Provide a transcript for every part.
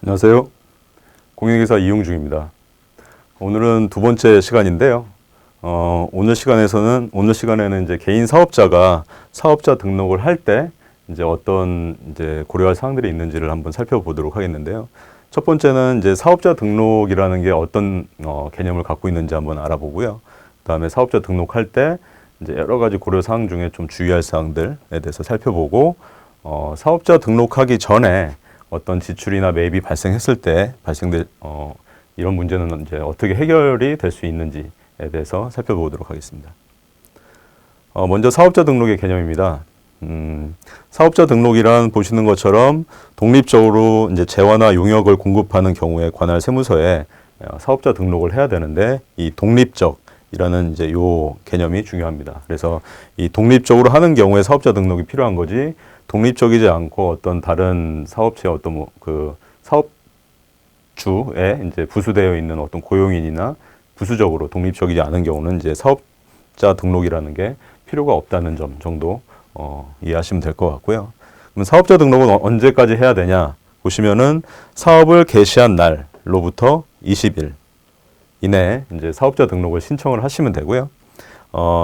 안녕하세요. 공인중개사 이용중입니다. 오늘은 두 번째 시간인데요. 오늘 시간에는 이제 개인 사업자가 사업자 등록을 할 때 이제 어떤 고려할 사항들이 있는지를 한번 살펴보도록 하겠는데요. 첫 번째는 이제 사업자 등록이라는 게 어떤 개념을 갖고 있는지 한번 알아보고요. 그다음에 사업자 등록할 때 이제 여러 가지 고려 사항 중에 좀 주의할 사항들에 대해서 살펴보고 사업자 등록하기 전에 어떤 지출이나 매입이 발생했을 때 발생될 이런 문제는 이제 어떻게 해결이 될 수 있는지에 대해서 살펴보도록 하겠습니다. 먼저 사업자 등록의 개념입니다. 사업자 등록이란 보시는 것처럼 독립적으로 이제 재화나 용역을 공급하는 경우에 관할 세무서에 사업자 등록을 해야 되는데 이 독립적이라는 이제 요 개념이 중요합니다. 그래서 이 독립적으로 하는 경우에 사업자 등록이 필요한 거지 독립적이지 않고 어떤 다른 사업체 어떤 그 사업주에 이제 부수되어 있는 어떤 고용인이나 부수적으로 독립적이지 않은 경우는 이제 사업자 등록이라는 게 필요가 없다는 점 정도 이해하시면 될 것 같고요. 그럼 사업자 등록은 언제까지 해야 되냐 보시면은 사업을 개시한 날로부터 20일 이내에 이제 사업자 등록을 신청을 하시면 되고요.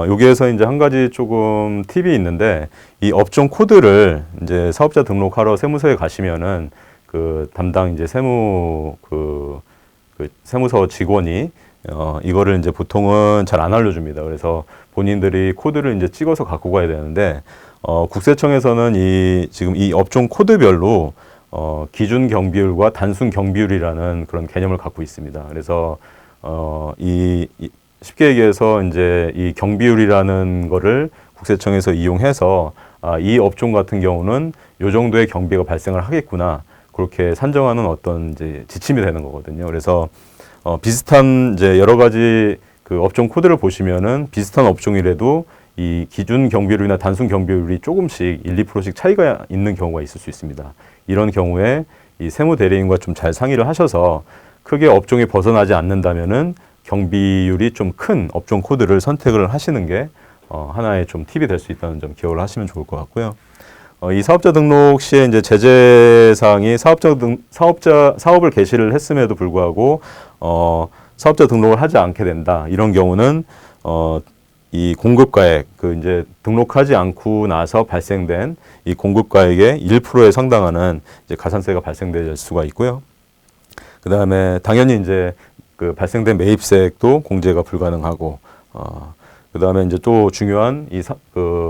여기에서 이제 한 가지 조금 팁이 있는데 이 업종 코드를 이제 사업자 등록하러 세무서에 가시면은 그 담당 이제 세무서 직원이 이거를 이제 보통은 잘 안 알려줍니다. 그래서 본인들이 코드를 이제 찍어서 갖고 가야 되는데 국세청에서는 지금 이 업종 코드별로 기준 경비율과 단순 경비율이라는 그런 개념을 갖고 있습니다. 그래서 쉽게 얘기해서 이제 이 경비율이라는 거를 국세청에서 이용해서 이 업종 같은 경우는 요 정도의 경비가 발생을 하겠구나 그렇게 산정하는 어떤 이제 지침이 되는 거거든요. 그래서 비슷한 이제 여러 가지 그 업종 코드를 보시면은 비슷한 업종이라도 이 기준 경비율이나 단순 경비율이 조금씩 1, 2%씩 차이가 있는 경우가 있을 수 있습니다. 이런 경우에 이 세무 대리인과 좀 잘 상의를 하셔서 크게 업종이 벗어나지 않는다면은 경비율이 좀 큰 업종 코드를 선택을 하시는 게 하나의 좀 팁이 될 수 있다는 점 기억을 하시면 좋을 것 같고요. 이 사업자 등록 시에 이제 제재 사항이 사업을 개시를 했음에도 불구하고 사업자 등록을 하지 않게 된다. 이런 경우는 이 공급가액 이제 등록하지 않고 나서 발생된 이 공급가액의 1%에 상당하는 이제 가산세가 발생될 수가 있고요. 그다음에 당연히 이제 그 발생된 매입세액도 공제가 불가능하고 그다음에 이제 또 중요한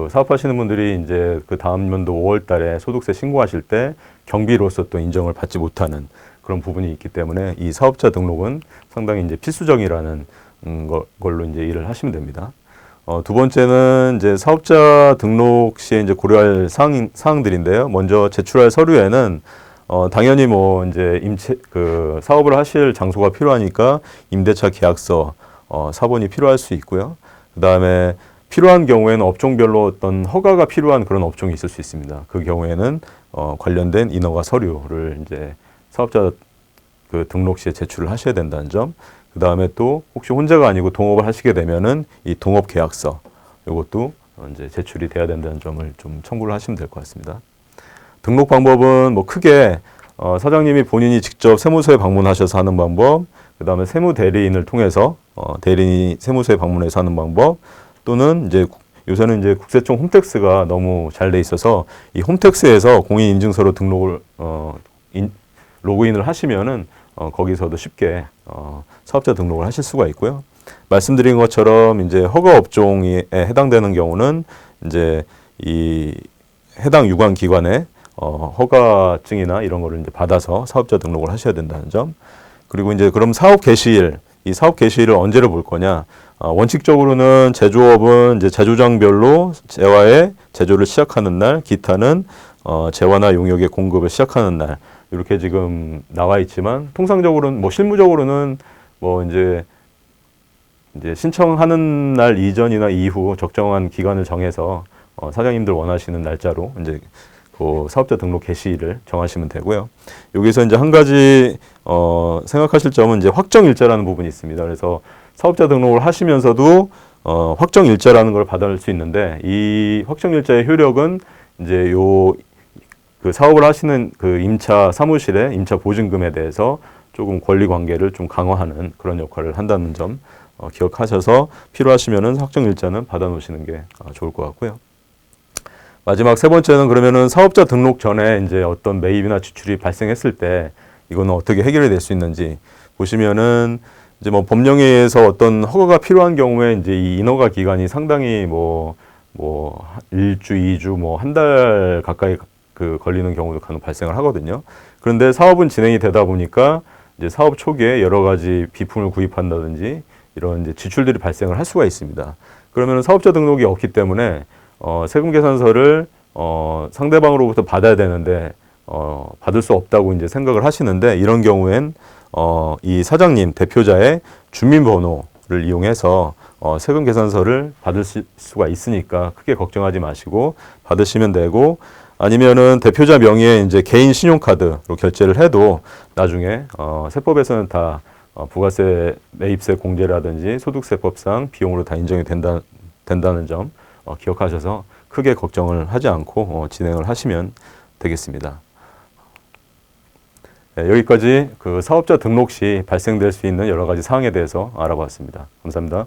사업하시는 분들이 이제 그 다음 연도 5월 달에 소득세 신고하실 때 경비로서 또 인정을 받지 못하는 그런 부분이 있기 때문에 이 사업자 등록은 상당히 이제 필수적이라는 걸로 이제 일을 하시면 됩니다. 두 번째는 이제 사업자 등록 시에 이제 고려할 사항들인데요. 먼저 제출할 서류에는 당연히 뭐 이제 사업을 하실 장소가 필요하니까 임대차 계약서, 사본이 필요할 수 있고요. 그 다음에 필요한 경우에는 업종별로 어떤 허가가 필요한 그런 업종이 있을 수 있습니다. 그 경우에는 관련된 인허가 서류를 이제 사업자 등록 시에 제출을 하셔야 된다는 점. 그 다음에 또 혹시 혼자가 아니고 동업을 하시게 되면은 이 동업 계약서 이것도 이제 제출이 돼야 된다는 점을 좀 첨부를 하시면 될 것 같습니다. 등록 방법은 뭐 크게 사장님이 본인이 직접 세무서에 방문하셔서 하는 방법, 그 다음에 세무 대리인을 통해서 대리인이 세무서에 방문해서 하는 방법, 또는 이제 요새는 이제 국세청 홈택스가 너무 잘 돼 있어서 이 홈택스에서 공인인증서로 등록을 로그인을 하시면은 거기서도 쉽게 사업자 등록을 하실 수가 있고요. 말씀드린 것처럼 이제 허가 업종에 해당되는 경우는 이제 이 해당 유관 기관에 허가증이나 이런 거를 이제 받아서 사업자 등록을 하셔야 된다는 점. 그리고 이제 그럼 이 사업 개시일을 언제를 볼 거냐? 원칙적으로는 제조업은 이제 제조장별로 재화의 제조를 시작하는 날, 기타는 재화나 용역의 공급을 시작하는 날. 이렇게 지금 나와 있지만 통상적으로는 뭐 실무적으로는 뭐 이제 신청하는 날 이전이나 이후 적정한 기간을 정해서 사장님들 원하시는 날짜로 이제 그 사업자 등록 개시일을 정하시면 되고요. 여기서 이제 한 가지 생각하실 점은 이제 확정 일자라는 부분이 있습니다. 그래서 사업자 등록을 하시면서도 확정 일자라는 걸 받을 수 있는데 이 확정 일자의 효력은 이제 그 사업을 하시는 그 임차 사무실의 임차 보증금에 대해서 조금 권리 관계를 좀 강화하는 그런 역할을 한다는 점 기억하셔서 필요하시면은 확정일자는 받아 놓으시는 게 좋을 것 같고요. 마지막 세 번째는 그러면은 사업자 등록 전에 이제 어떤 매입이나 지출이 발생했을 때 이거는 어떻게 해결이 될 수 있는지 보시면은 이제 뭐 법령에 의해서 어떤 허가가 필요한 경우에 이제 이 인허가 기간이 상당히 뭐 1주, 2주, 뭐 한 달 가까이 그 걸리는 경우도 간혹 발생을 하거든요. 그런데 사업은 진행이 되다 보니까 이제 사업 초기에 여러 가지 비품을 구입한다든지 이런 이제 지출들이 발생을 할 수가 있습니다. 그러면 사업자 등록이 없기 때문에 세금 계산서를 상대방으로부터 받아야 되는데 받을 수 없다고 이제 생각을 하시는데 이런 경우엔 이 사장님 대표자의 주민번호를 이용해서 세금 계산서를 받을 수가 있으니까 크게 걱정하지 마시고 받으시면 되고 아니면은 대표자 명의의 이제 개인 신용카드로 결제를 해도 나중에 세법에서는 다 부가세, 매입세 공제라든지 소득세법상 비용으로 다 인정이 된다는 점 기억하셔서 크게 걱정을 하지 않고 진행을 하시면 되겠습니다. 네, 여기까지 그 사업자 등록 시 발생될 수 있는 여러 가지 사항에 대해서 알아봤습니다. 감사합니다.